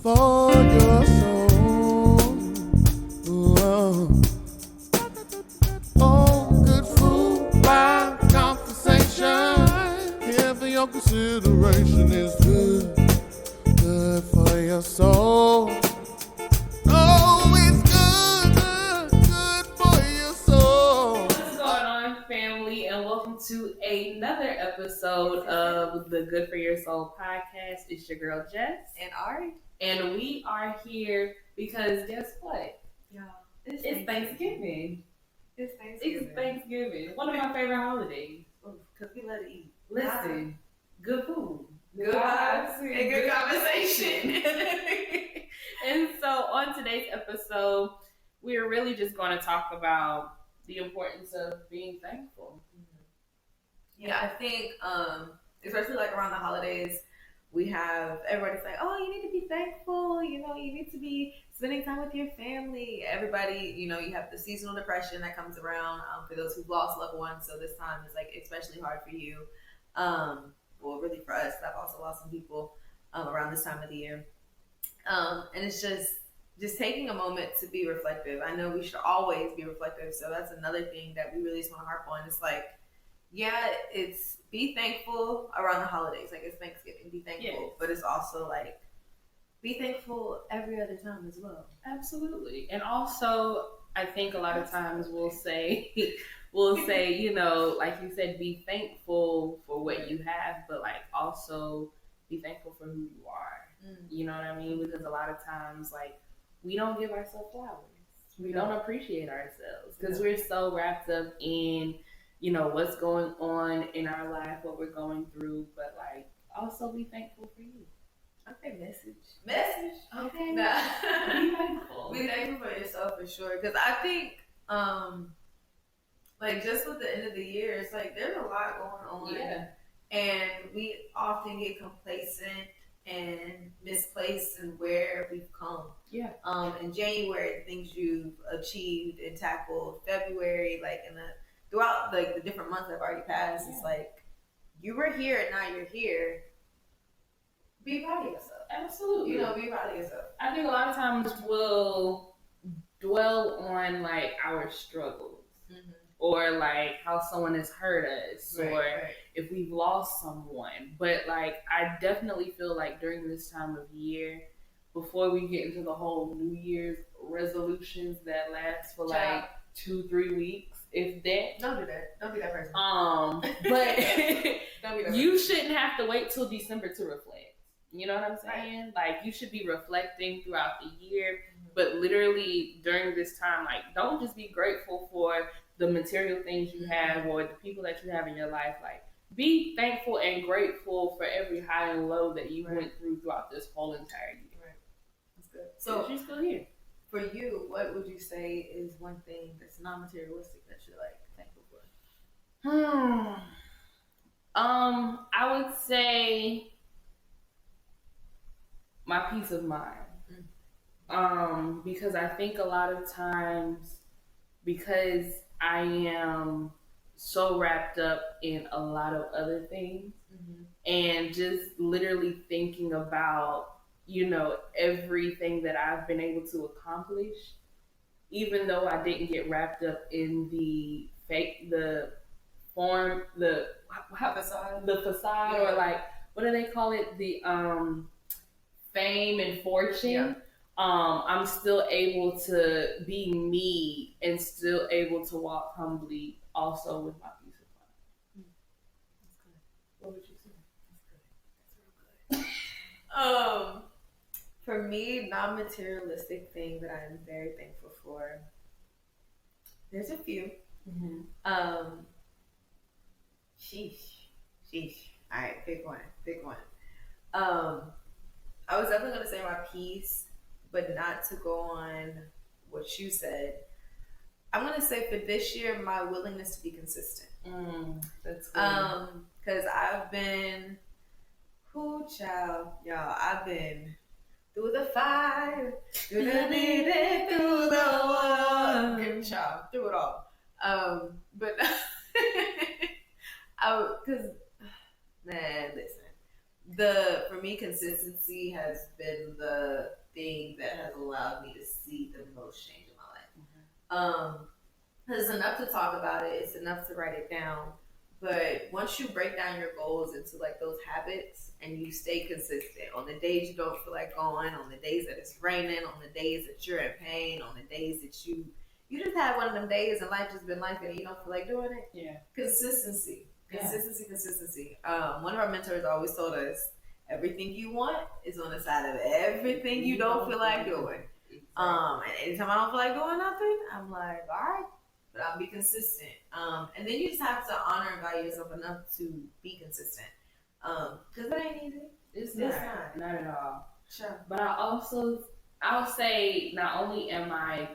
for your soul. Oh, oh, good food, wine, conversation. Here for your consideration is good, good for your soul. Oh, it's good, good, good for your soul. What's going on, family, and welcome to another episode of the Good for Your Soul podcast. It's your girl Jess and Ari, and we are here because guess what? y'all, It's Thanksgiving. It's Thanksgiving. It's Thanksgiving. One of my favorite holidays. Because we love to eat. Listen, good food, Good vibes, and good conversation. And so on today's episode, we're really just going to talk about the importance of being thankful. Yeah, I think, especially like around the holidays, we have everybody's like, oh, you need to be thankful. You know, you need to be spending time with your family. Everybody, you know, you have the seasonal depression that comes around for those who've lost loved ones. So this time is like especially hard for you. Well, really for us. I've also lost some people around this time of the year. And it's just taking a moment to be reflective. I know we should always be reflective. So that's another thing that we really just want to harp on. It's like, yeah, it's be thankful around the holidays. Like it's Thanksgiving, be thankful. Yes. But it's also like be thankful every other time as well. Absolutely. And also, I think a lot of times we'll say, you know, like you said, be thankful for what you have, but like also be thankful for who you are. You know what I mean? Because a lot of times, like, we don't give ourselves flowers. We don't appreciate ourselves because we're so wrapped up in, you know, what's going on in our life, what we're going through, but like also be thankful for you. Okay, message. Okay. Nah. Be thankful. Be thankful for yourself for sure. Because I think, like just with the end of the year, it's like there's a lot going on. Yeah. And we often get complacent and misplaced in where we've come. Yeah. In January, the things you've achieved and tackled. February, like throughout like the different months that have already passed, it's like you were here and now you're here. Be proud of yourself. Absolutely. You know, be proud of yourself. I think a lot of times we'll dwell on like our struggles or like how someone has hurt us or if we've lost someone. But like I definitely feel like during this time of year, before we get into the whole New Year's resolutions that last for like 2-3 weeks, if that. Don't do that. Don't be that person. But Don't be that you person. shouldn't have to wait till December to reflect. You know what I'm saying? Like you should be reflecting throughout the year, but literally during this time, like don't just be grateful for the material things you have or the people that you have in your life. Like be thankful and grateful for every high and low that you went through throughout this whole entire year. Right. That's good. So she's still here. For you, what would you say is one thing that's non-materialistic that you're like thankful for? I would say my peace of mind. Because I think a lot of times, because I am so wrapped up in a lot of other things and just literally thinking about, you know, everything that I've been able to accomplish, even though I didn't get wrapped up in the facade or like, what do they call it? The, fame and fortune. Yeah. I'm still able to be me and still able to walk humbly also with my peace of mind. That's good. What would you say? That's good. That's real good. For me, non-materialistic thing that I'm very thankful for. There's a few. Sheesh. All right, pick one. I was definitely going to say my peace, but not to go on what you said. I'm going to say for this year, my willingness to be consistent. That's good. Because I've been, I've been through the fire, through the needed, through the war. Good child, through it all. But because, man, listen. For me, consistency has been the thing that has allowed me to see the most change in my life. It's enough to talk about it. It's enough to write it down. But once you break down your goals into like those habits and you stay consistent on the days you don't feel like going, on the days that it's raining, on the days that you're in pain, on the days that you just had one of them days and life just been life and you don't feel like doing it. Yeah. Consistency. One of our mentors always told us, everything you want is on the side of everything you don't feel like doing. And anytime I don't feel like doing nothing, I'm like, all right, but I'll be consistent. And then you just have to honor and value yourself enough to be consistent. Because it ain't easy. It's not at all. Sure. But I'll say, not only am I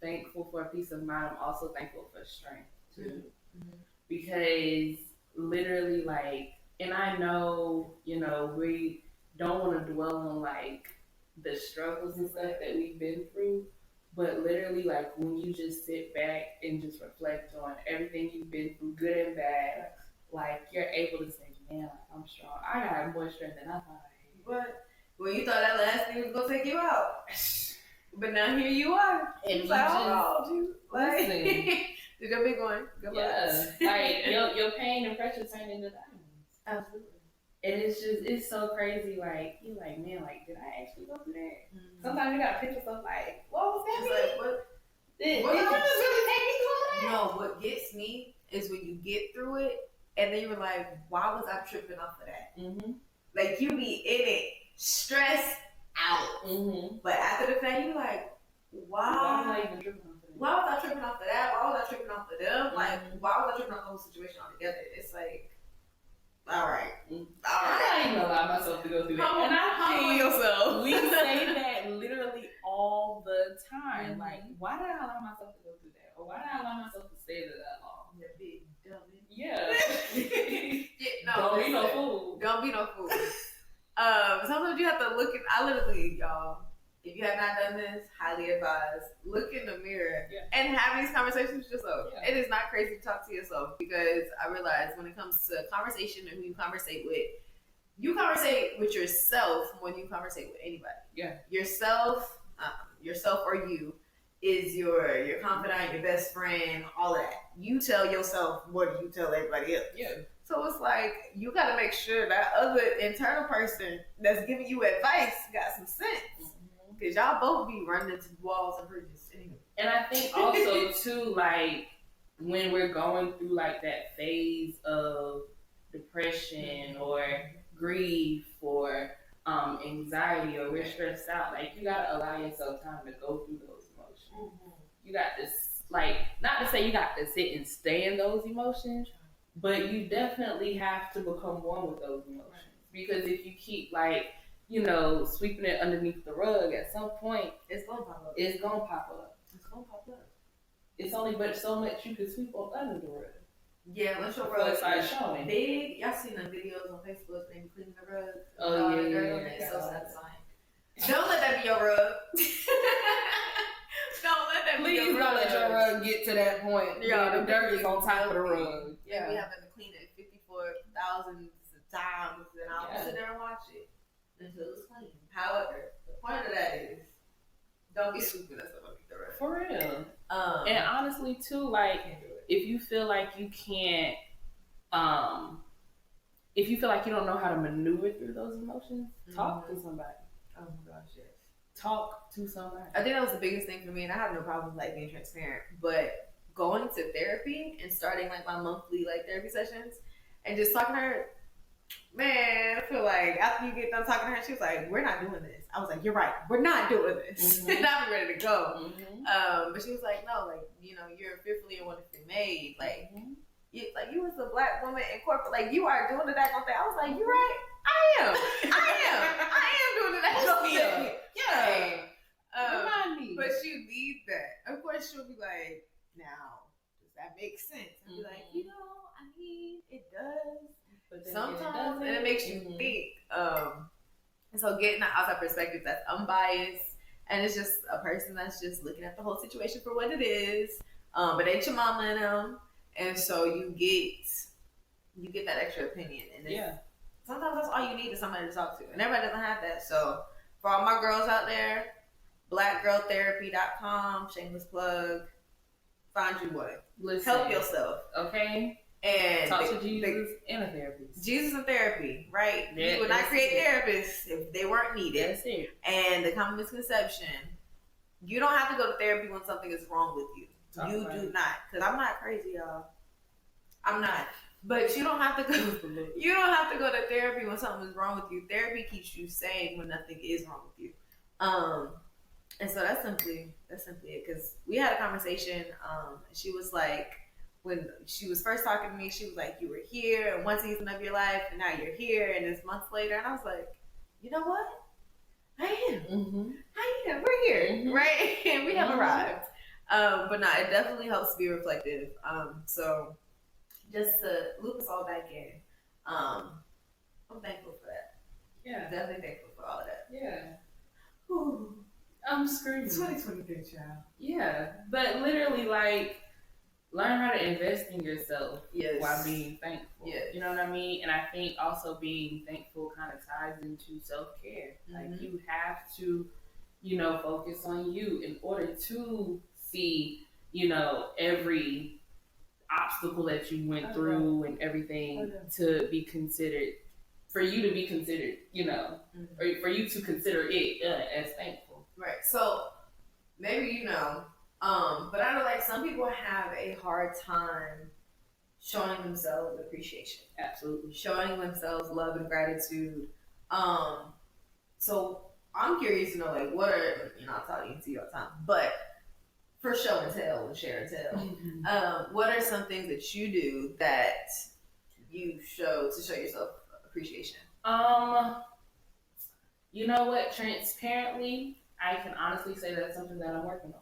thankful for peace of mind, I'm also thankful for strength too. Mm-hmm. Because literally, like, and I know, we don't want to dwell on like the struggles and stuff that we've been through, but literally, like, when you just sit back and just reflect on everything you've been through, good and bad, like, you're able to say, man, like, I'm strong. I got more strength than I thought I had. But well, you thought that last thing was gonna take you out, but now here you are. And it's like, oh, like, did your big one? Yeah, like your pain and pressure turn into diamonds. Absolutely. And it's so crazy. Like, you're like, man, like, did I actually go through that? Mm-hmm. Sometimes you gotta picture stuff like, what was that? It's like, what? Did you just really take me through that? No, what gets me is when you get through it and then you're like, why was I tripping off of that? Mm-hmm. Like, you be in it, stressed out. Mm-hmm. But after the fact, you're like, why? Why was I even tripping off of that? Why was I tripping off of that? Why was I tripping off of them? Like, Mm-hmm. why was I tripping off the whole situation altogether? It's like, all right. Mm-hmm. All right. I'm not even gonna allow myself to go through that. And I Humble think yourself. we say that literally all the time. Mm-hmm. Like, why did I allow myself to go through that? Or why did I allow myself to stay there that long? You big dummy. Yeah. No, Don't be no fool. Don't be no fool. Sometimes you have to look at. I literally, y'all. If you have not done this, highly advise. Look in the mirror and have these conversations with yourself. Yeah. It is not crazy to talk to yourself because I realize when it comes to conversation and who you conversate with yourself more than you conversate with anybody. Yeah. Yourself or you is your confidant, your best friend, all of that. You tell yourself more than you tell everybody else. Yeah. So it's like you got to make sure that other internal person that's giving you advice got some sense. Because y'all both be running into walls and bridges anyway. And I think also, too, like, when we're going through, like, that phase of depression or grief or anxiety or we're stressed out, like, you got to allow yourself time to go through those emotions. Mm-hmm. You got to, like, not to say you got to sit and stay in those emotions, but you definitely have to become one with those emotions. Because if you keep, like, sweeping it underneath the rug, at some point, It's gonna pop up. it's gonna pop up. It's only but so much you can sweep up under the rug. Yeah, let your Before rug it starts showing. big. Y'all seen the videos on Facebook, maybe cleaning the rug. Oh, yeah, It's so satisfying. Don't let that be your rug. Don't let that be Please your don't rug. let your rug get to that point. Yeah, The dirt is on top of the rug. Yeah, we having to clean it 54,000 times, and I'll Yeah. sit there and watch it until it's clean. However, the point of that is, don't be sweeping us underneath the rug. For real. And And honestly, too, like, can't do it. if you feel like you can't, if you feel like you don't know how to maneuver through those emotions, talk to somebody. Oh my gosh, yes. Talk to somebody. I think that was the biggest thing for me, and I have no problem with like being transparent. But going to therapy and starting like my monthly like therapy sessions, and just talking to her, man, I feel like after you get done talking to her, she was like, "We're not doing this." I was like, "You're right, we're not doing this." Mhm. And I'm ready to go. Mm-hmm. But she was like, "No, like you're fearfully and wonderfully made. Like Mm-hmm. you was a black woman in corporate, like you are doing the daggone thing." I was like, "You're right, I am doing the daggone thing." Yeah. Um, Remind me. but she leaves that. Of course, she'll be like, "Now, does that make sense?" I'll be like, I mean, it does But then sometimes, it and it makes you Mhm. think. And so getting that outside perspective that's unbiased, and it's just a person that's just looking at the whole situation for what it is. But ain't your mama and them, and so you get that extra opinion, and it's sometimes that's all you need is somebody to talk to. And everybody doesn't have that. So for all my girls out there, blackgirltherapy.com, shameless plug, find you what? Listen, Help yourself. Okay? And talk to Jesus and a therapist. Jesus and therapy, right? Yeah, We would not create it. therapists if they weren't needed. That's it. And the common misconception, you don't have to go to therapy when something is wrong with you. Talk You about do it. not. Because I'm not crazy, y'all. I'm not. But you don't have to go. You don't have to go to therapy when something is wrong with you. Therapy keeps you sane when nothing is wrong with you. And so that's simply it. Because we had a conversation. She was like, when she was first talking to me, she was like, "You were here in one season of your life, and now you're here, and it's months later." And I was like, "You know what? I am. Mm-hmm. I am. We're here, Mhm. right? And we have Mhm. arrived." But no, it definitely helps to be reflective. So just to loop us all back in, I'm thankful for that. Yeah. Definitely thankful for all of that. Yeah. Whew. I'm screaming. 2023, child. Yeah. But literally, like, learn how to invest in yourself Yes. while being thankful. Yes. You know what I mean? And I think also being thankful kind of ties into self-care. Like, Mhm. you have to, you know, focus on you in order to see, you know, every obstacle that you went through and everything to be considered, for you to be considered, you know, Mhm. or for you to consider it as thankful. Right. So maybe you know, but I know like some people have a hard time showing themselves appreciation, Absolutely. showing themselves love and gratitude. So I'm curious to know like what are I'm talking to you all the time, but for show and tell and share and tell, what are some things that you do that you show to show yourself appreciation? You know what? Transparently, I can honestly say that's something that I'm working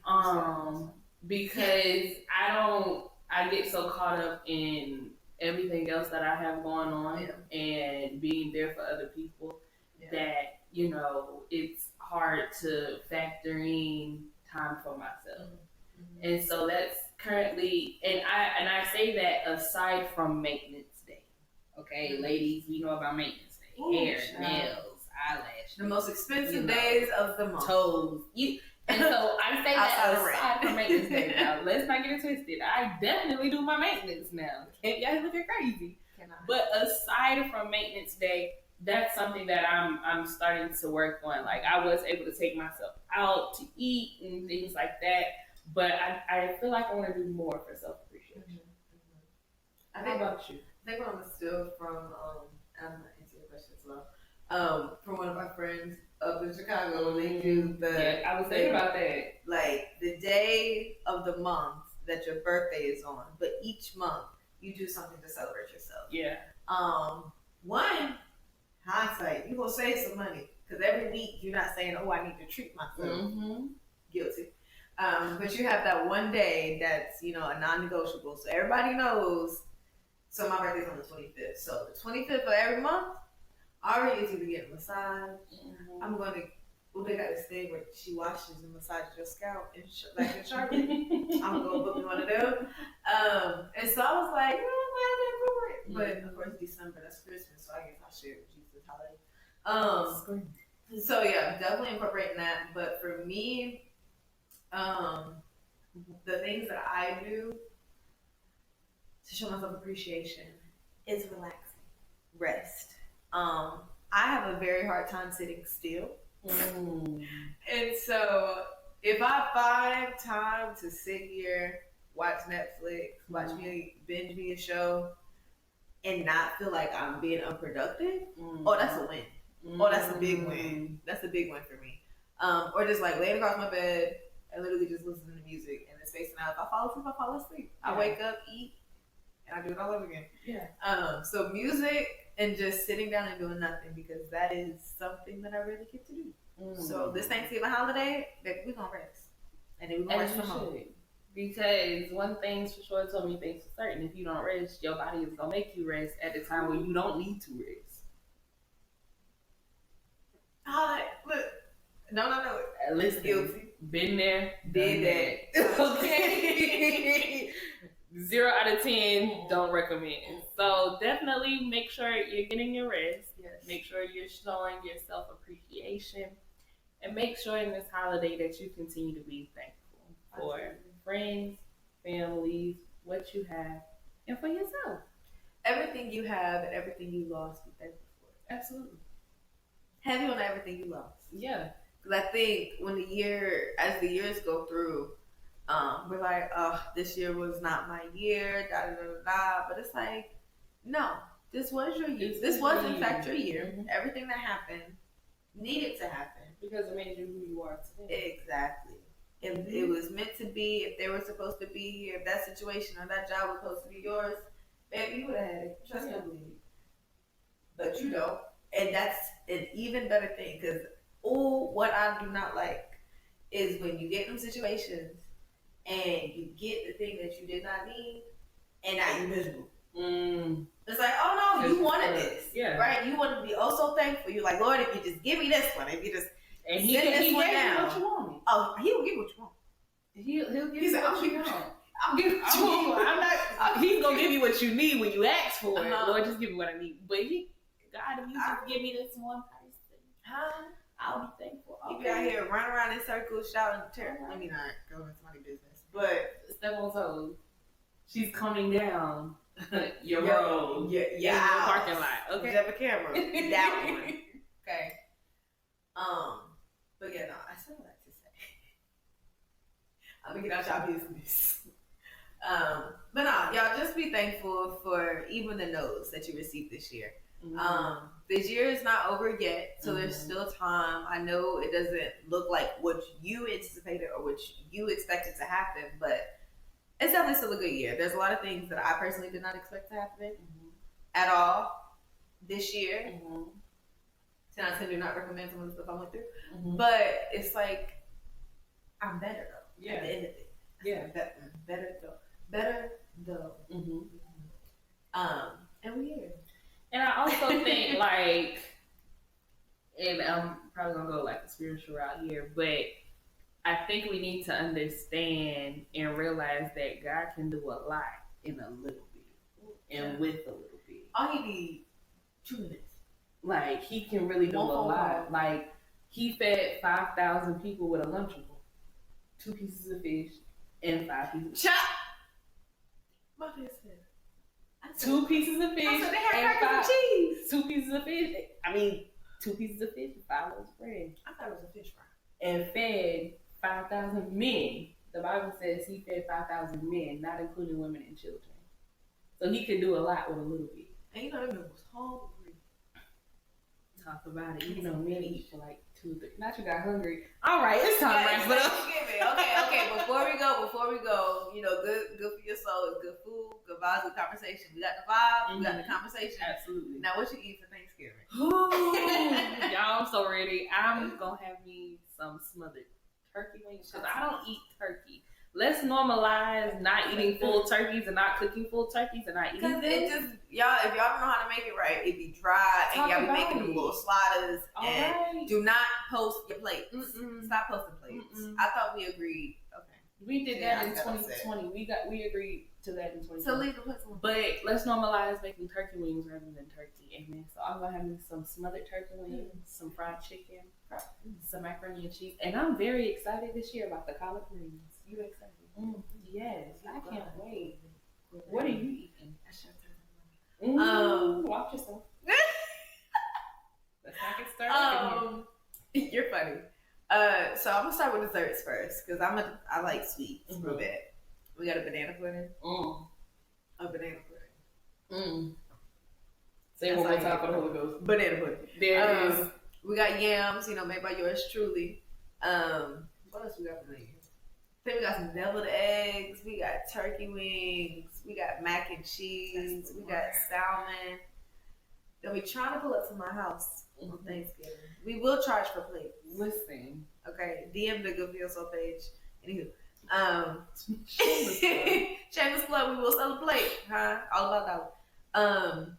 on. Because I get so caught up in everything else that I have going on and being there for other people that, you know, it's hard to factor in time for myself. Mm-hmm. And so that's currently, and I say that aside from maintenance day. Okay, ladies, we know about maintenance day. Ooh, Hair, child. nails, eyelashes. The most expensive You know, days of the month. toes. And so I say Outside that of rent. aside from maintenance day now. Let's not get it twisted. I definitely do my maintenance now. Y'all looking crazy. But aside from maintenance day, that's something that I'm starting to work on. Like I was able to take myself out to eat and things like that. But I feel like I want to do more for self appreciation. I How think about you? I think what I'm still from I'm not answering your question as well. From one of my friends up in Chicago, they do the I was thinking about that. like the day of the month that your birthday is on, but each month you do something to celebrate yourself. Yeah. One, hindsight, you gonna save some money because every week you're not saying, "Oh, I need to treat myself." Mm-hmm. Guilty. But you have that one day that's a non-negotiable, so everybody knows. So my birthday's on the 25th. So the 25th of every month, I already used to get a massage. Mm-hmm. I'm going to. Well, they got this thing where she washes and massages your scalp and like in Charlotte. I'm gonna go book me one of them. And so I was like, I'm glad for it. But of course, December, that's Christmas, so I guess I'll share it with Jesus holiday. So yeah, definitely incorporating that. But for me, the things that I do to show myself appreciation is relaxing, rest. I have a very hard time sitting still. And so if I find time to sit here, watch Netflix, binge me a show, and not feel like I'm being unproductive, oh, that's a win. Oh, that's a big win. That's a big win for me. Or just like laying across my bed and literally just listening to music and then spacing out. If I fall asleep, I fall asleep. I wake up, eat, and I do it all over again. Yeah. So music and just sitting down and doing nothing, because that is something that I really get to do. So this Thanksgiving holiday, we're gonna rest, and then we're gonna As rest you from home. should. Because one thing's for sure, told me things for certain. If you don't rest, your body is gonna make you rest at the time when you don't need to rest. Look, no. Listen, Guilty. been there, Did done that. Okay. 0 out of 10, don't recommend. So definitely make sure you're getting your rest. Yes. Make sure you're showing yourself appreciation. And make sure in this holiday that you continue to be thankful for friends, families, what you have, and for yourself. Everything you have and everything you lost, be thankful for. Absolutely. Heavy on everything you lost. Yeah. Because I think as the years go through, we're like, oh, this year was not my year, da da da da. But it's like, no, this was your year. This was in fact your year. Mhm. Everything that happened needed to happen. Because it made you who you are today. Exactly. If it was meant to be, if they were supposed to be here, if that situation or that job was supposed to be yours, baby, you would have had it. Trust me, but you don't. And that's an even better thing. Because, what I do not like is when you get in situations and you get the thing that you did not need, and now you're miserable. It's like, oh no, you wanted this. Yeah. Right? You want to be oh so thankful. You're like, Lord, if you just give me this one, if you just and he send gave this you one what down. you wanted. Oh, he'll give what you want. He'll give He you said, what I'll you give you want. I'll give what you want. I'm not. He's gonna give you what you need when you ask for it. Uh-huh. Lord, just give me what I need. But God, if you just give me this one person, I'll be thankful. You got here running around in circles, shouting, let me not go into somebody's business, but step on toes. She's coming down your road. Yeah, in the parking lot. Okay, you have a camera. That one. Okay. But yeah, no, I still like to say. I'm gonna get out y'all business. But no, y'all just be thankful for even the no's that you received this year. Mm-hmm. This year is not over yet, so there's still time. I know it doesn't look like what you anticipated or what you expected to happen, but it's definitely still a good year. There's a lot of things that I personally did not expect to happen at all this year. 10 out of 10 do not recommend some of the stuff I went through, but it's like I'm better though. At the end of it, better though. And we're here. And I also think like, and I'm probably gonna go like the spiritual route here, but I think we need to understand and realize that God can do a lot in a little bit and with a little bit. All you need 2 minutes. Like he can really do a lot. Like he fed 5,000 people with a Lunchable, 2 pieces of fish and 5 pieces. Chop. My face said. 2 pieces of fish they had and crackers and cheese. 2 pieces of fish. I mean, 2 pieces of fish and 5 loaves of bread. I thought it was a fish fry. And fed 5,000 men. The Bible says he fed 5,000 men, not including women and children. So he could do a lot with a little bit. And you know them was hungry. Talk about it. You know, men eat for like 2 or 3. Not you got hungry. All right, it's time to wrap it up. Okay. Before we go, you know, good for your soul is good food, good vibes, good conversation. We got the vibe, we got the conversation. Absolutely. Now, what you eat for Thanksgiving? Ooh, y'all, I'm so ready. I'm gonna have me some smothered turkey wings because I don't eat turkey. Let's normalize not eating full turkeys and not cooking full turkeys and not eating them. It just, y'all, if y'all don't know how to make it right, it be dry and y'all be making them little sliders. And do not post your plates. Stop posting plates. I thought we agreed. Okay. We did that in 2020. We agreed to that in 2020. So leave the plates alone. But let's normalize making turkey wings rather than turkey. Amen. So I'm gonna have me some smothered turkey wings, some fried chicken, some macaroni and cheese, and I'm very excited this year about the collard greens. You excited? Yes, I can't wait. What are you eating? Watch yourself. Let's not get started. You're funny. So I'm gonna start with desserts first because I like sweets real bad. We got a banana pudding. A banana pudding. Say one more time for the Holy Ghost. Banana pudding. There it is. We got yams, made by yours truly. What else we got for you? Then we got some deviled eggs. We got turkey wings. We got mac and cheese. We got salmon. Then we trying to pull up to my house on Thanksgiving. We will charge for plates. Listen. Okay. DM the Good Feel So page. Anywho. Shameless plug. We will sell a plate. Huh? All about that.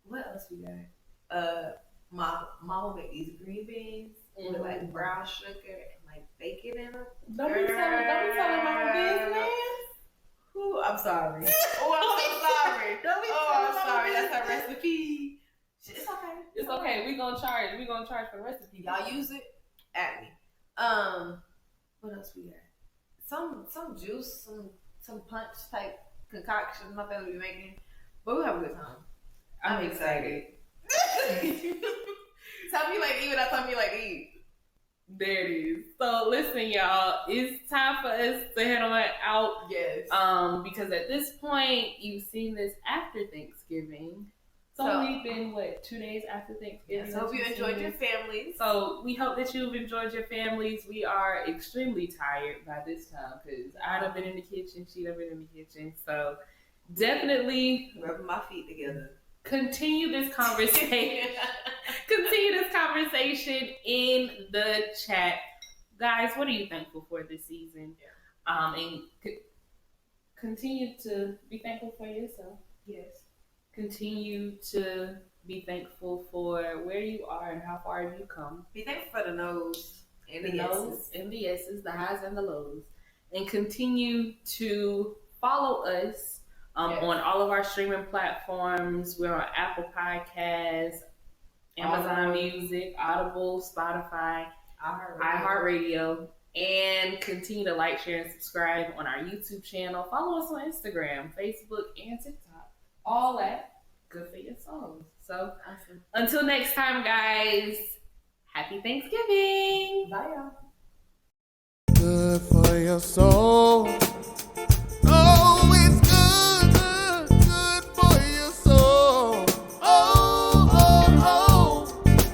What else we got? My mama make these green beans with like brown sugar and like bacon in them. Don't be telling my business. Ooh, I'm sorry. Oh, I'm so sorry. Oh, I'm sorry. That's her recipe. It's okay. It's okay. We gonna charge. We gonna charge for the recipe. Y'all use it at me. What else we got? Some juice, some punch type concoction. My family be making, but we'll have a good time. I'm excited. Tell me like eat without telling me like eat. There it is. So listen, y'all, it's time for us to head on out. Yes. Because at this point, you've seen this after Thanksgiving. So we've been 2 days after Thanksgiving. Yes, hope you enjoyed your families. So we hope that you've enjoyed your families. We are extremely tired by this time because I'd have been in the kitchen, she'd have been in the kitchen. So definitely rubbing my feet together. Continue this conversation. Continue this conversation in the chat, guys. What are you thankful for this season? And continue to be thankful for yourself. Yes. Continue to be thankful for where you are and how far you've come. Be thankful for the no's and the no's and the yeses, the highs and the lows, and continue to follow us. On all of our streaming platforms. We're on Apple Podcasts, Amazon Music, Audible, Spotify, iHeartRadio, and continue to like, share, and subscribe on our YouTube channel. Follow us on Instagram, Facebook, and TikTok. All that good for your souls. So until next time, guys, happy Thanksgiving. Bye, y'all. Good for your soul.